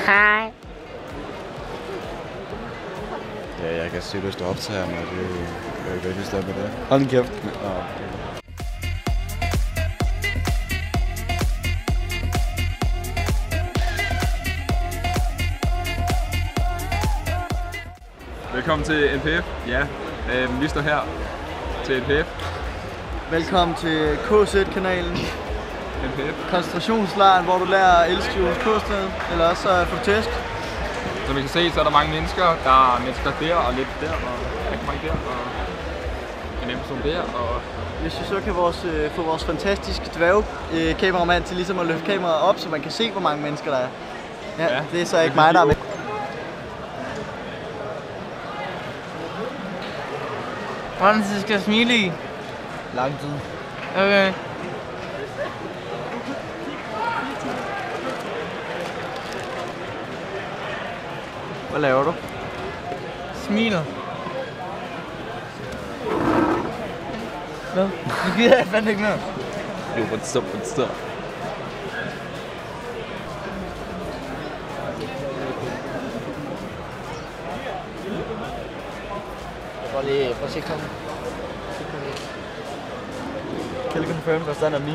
Hej. Ja, jeg kan seriøst optage mig, det er jo virkelig stoppe med det. Hold en kæft. Velkommen til NPF. Ja, vi står her til NPF. Velkommen til KZ-kanalen. NPF. Koncentrationslejren, hvor du lærer at elske Jonas Kosted, eller også så får du tæsk. Som I kan se, så er der mange mennesker. Der er mennesker der, og lidt der, og rigtig mange der, og en anden person der. Og hvis vi så kan få vores fantastiske dværgkameramand til ligesom at løfte kameraet op, så man kan se, hvor mange mennesker der er. Ja, det er så ikke mig, der er med. Hvordan skal jeg smile i? Lang tid. Okay. Hvad laver du? Smiler. Hvad? Nu gider jeg fandme ikke mere. jo, stop. Prøv lige at se komme. Kan du confirm, hvad stand er mi?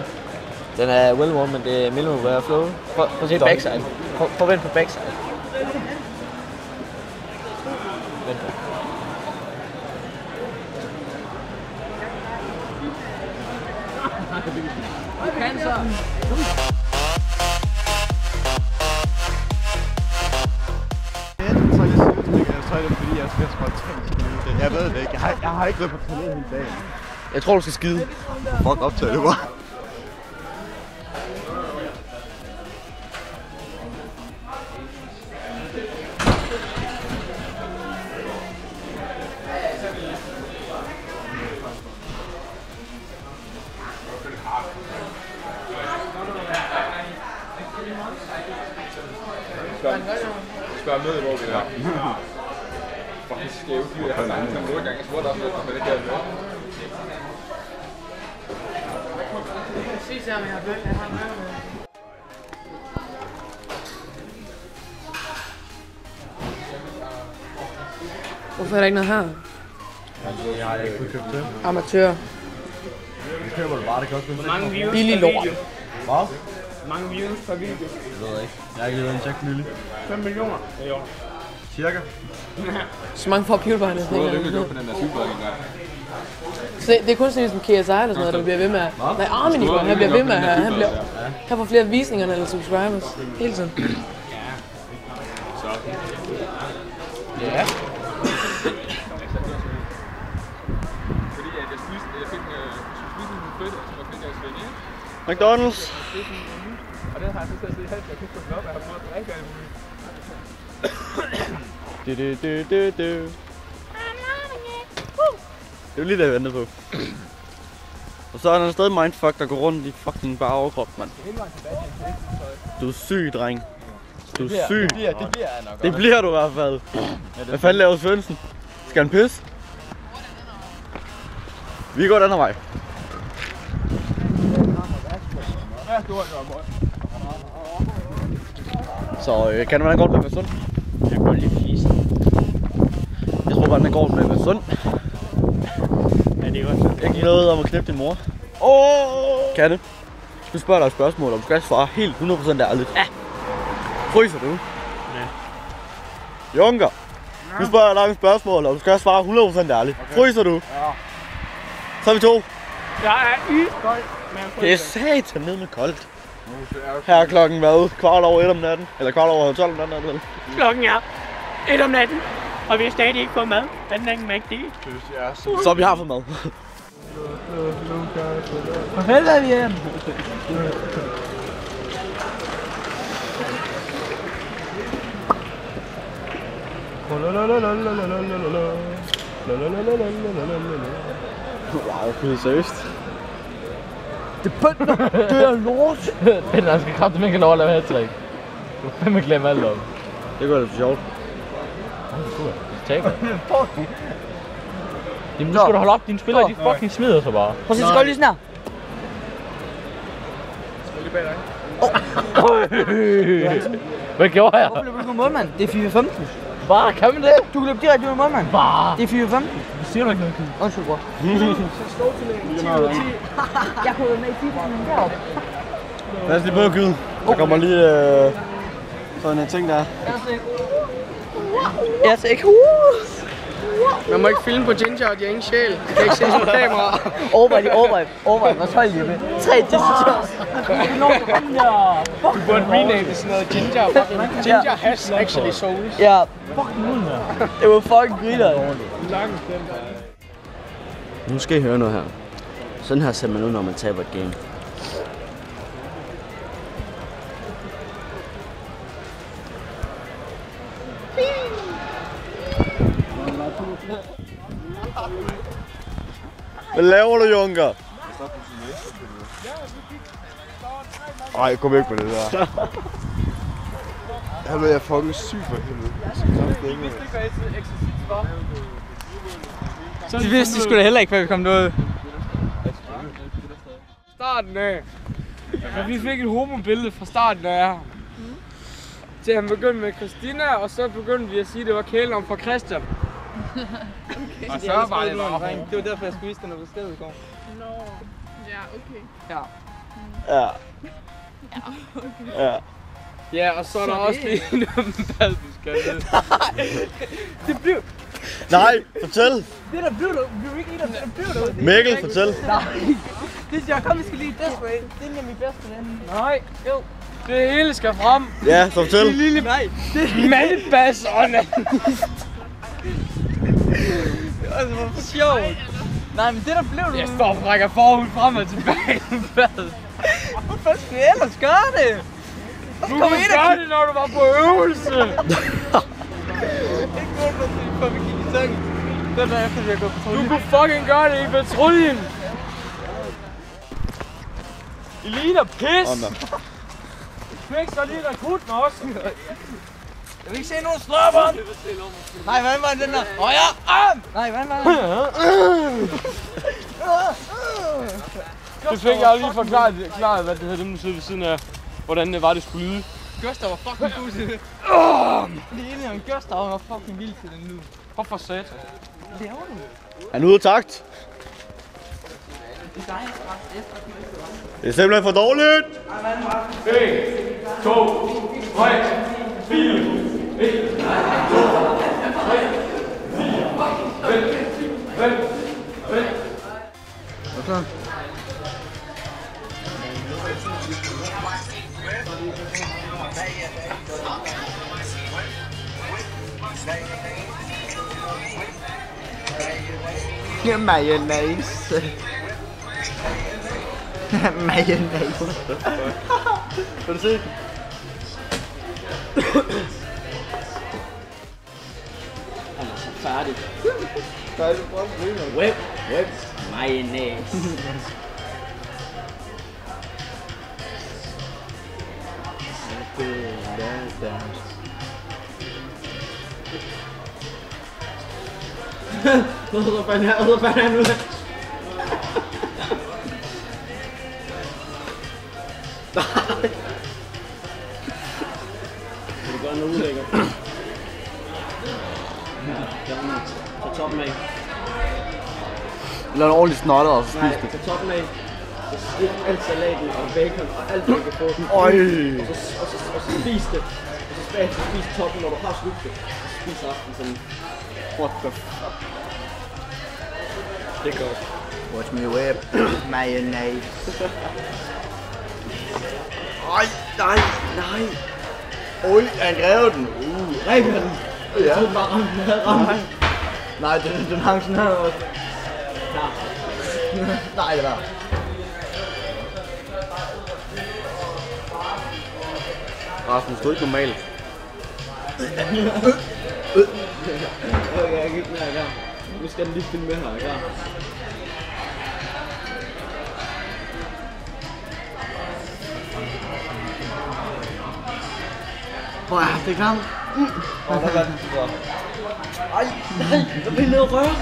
Den er well worn, men det er minimum wear flow. Prøv at se backside. Prøv at vente på backside. Vent på. Fordi jeg skal spontant. Jeg ved det ikke. Jeg har ikke været på toilet hele dagen. Jeg tror, du skal skide. Fuck optag det bare. spørg med, hvor vi er. Fucking skæve dyr. Jeg har sagt til ham nogle gange, jeg spurgte også lidt, hvad det gør med. Præcis, jeg har bødt, jeg har med. Hvorfor er der ikke noget her? Jeg har ikke købt det. Amatør. Det køber du bare, det kan også være Mange views. Billig lort. Hvad? Mange views per video. Jeg ved ikke. Jeg har ikke lavet en check nylig. 5 millioner. Det er Cirka. så mange får PewDiePie næsten ikke. Det er rimelig godt på den der sygepleje engang. Så det er kun sådan som KSI eller sådan noget, der bliver ved med at... Nej, Armin han bliver ved med at... Han får flere visninger eller subscribers. Hele tiden. Så. Ja. Fordi jeg fik en flytte, som jeg fik af Svend, ikke? McDonald's. Og den har jeg så til at sige, at jeg kunne få op, at jeg har fået det rigtig godt muligt. Det er jo lige det, jeg ventede på. Og så er der stadig mindfuck, der går rundt i fucking bare overkrop, mand. Du er syg, dreng. Du er syg. Det bliver jeg nok. Det bliver du i hvert fald. Hvad fanden laver Svendsen? Skal han pisse? Vi går den her vej. Så kan man godt med at være sund? Jeg kan godt lide fisen. Jeg tror bare, den går med at være sund. Ja, det er godt. Ikke noget om at knippe din mor. Katte, du spørger dig et spørgsmål, og du skal svare helt 100% ærligt. Ja. Fryser du? Ja. Junker, du spørger dig et spørgsmål, og du skal svare 100% ærligt. Okay. Fryser du? Ja. Så er vi to. Jeg er iskold. Det er satan ned med koldt. Her er klokken hvad? 1:15 om natten? Eller 11:15 om natten? Eller? Klokken er 1 om natten, og vi har stadig ikke fået mad. Den er ikke mægtig. Så vi har fået mad. Hvor helvede er vi henne? Wow, det er seriøst. Det bønder! Det er lort! Den der skal kraftigt ikke lov at lave hat-trick. Du kan fandme glemme alt om. Det går det for sjovt. Taber. Jamen nu skal du holde op, dine spillere de fucking smider sig bare. Prøv at se, skål lige sådan her. bag dig. Hvad gjorde jeg? Hvorfor løber du med målmand? Det er 4-15. Bare, kan man det? Du kan løbe direkte med målmand. Bare. Det er 4-15. Siger du ikke noget? Undskyld, bror. Jeg kunne være med i 10 deroppe. Lad os lige prøve at gyde. Der kommer lige sådan en ting der. Jeg er ikke. Man må ikke filme på Ginger, og de har ingen sjæl. De kan ikke ses på kamera. Overvej, hvad tøj lige med. 3 decisions. Du burde rename det sådan noget Ginger. Ginger has actually souls. Ja. Det var fucking griner. Nu skal I høre noget her. Sådan her ser man ud, når man taber et game. Hvad laver du, Junker? Ej, gå væk på det der. Helvede, jeg er fucking syg for helvede. De vidste sgu da heller ikke, hvad vi kom noget. Starten af. Men vi fik et homobillede fra starten af. Til han begyndte med Christina, og så begyndte vi at sige, at det var kælenavn fra Christian. Okay. Og så var det bare. Det var derfor, jeg skulle vise dig noget besked i går. Nå, ja, okay. Ja. Ja. Ja, okay. Ja. Ja, og så er der også lige noget bad, du skal vide. Det blev... Nej, fortæl. Det der blev du. Vi var ikke en af dem, der blev du. Mikkel, fortæl. Nej. Det er jeg. Kom, vi skal lige Death Way. Det er min bedste ven. Nej, jo. Det hele skal frem. Ja, så fortæl. Det lille mandebas og Altså, hvor sjovt. Nej, men det der blev du. Jeg står og rækker forhud frem og tilbage i badet. Hvorfor skal jeg ellers gøre det? Du kunne gøre det, når du var på øvelse. Ikke noget for vi gik i seng. Det er efter, vi har gået på Du kunne fucking gøre det i patruljen. I ligner pis. Fik så lige rekruten også. Jeg vil ikke se nogen slåbånd. Nej, hvordan var den der? Åh ja! Nej, hvordan var den? Det fik jeg lige forklaret, hvad det hedder, dem der sidder ved siden af, hvordan det var, det skulle lyde. Gøster var fucking god til det. Det ene af Gøster var fucking vild til den lyd. Hvorfor satan? Det er du. Han er ude af takt. Det er simpelthen for dårligt. 1, 2, 3, 4, 1, 2, 3, 4, 5, 5. Okay. Mayonnaise. Mayonnaise. Vil du se? Han er så færdig. Nej, du prøver at grine. Whip. Mayonnaise. Hvor fanden er nu? Det gør noget ulækkert. Så toppen af. Lad en ordentlig snotter og så spis det. Så toppen af. Så stik alt salaten og bacon og alt det, du kan få. Øj. Og så spis det. Og så bagefter spis toppen, når du har slugt det. Og så spis resten sådan. What the fuck? Det er godt. Watch me whip. Mayonnaise. Ej, nej. Oj, han rev den. Rækker den. Ja. Jeg troede bare, ramt den havde ramt. Nej, den hang sådan her også. Ja. Nej, det var. Rasmus, du er ikke normal. Okay, jeg kan ikke mere i gang. Nu skal den lige finde med her, ikke? Hvor er det gang? Åh, hvad er det, du gør? Ej, nej, jeg bliver nede og røre.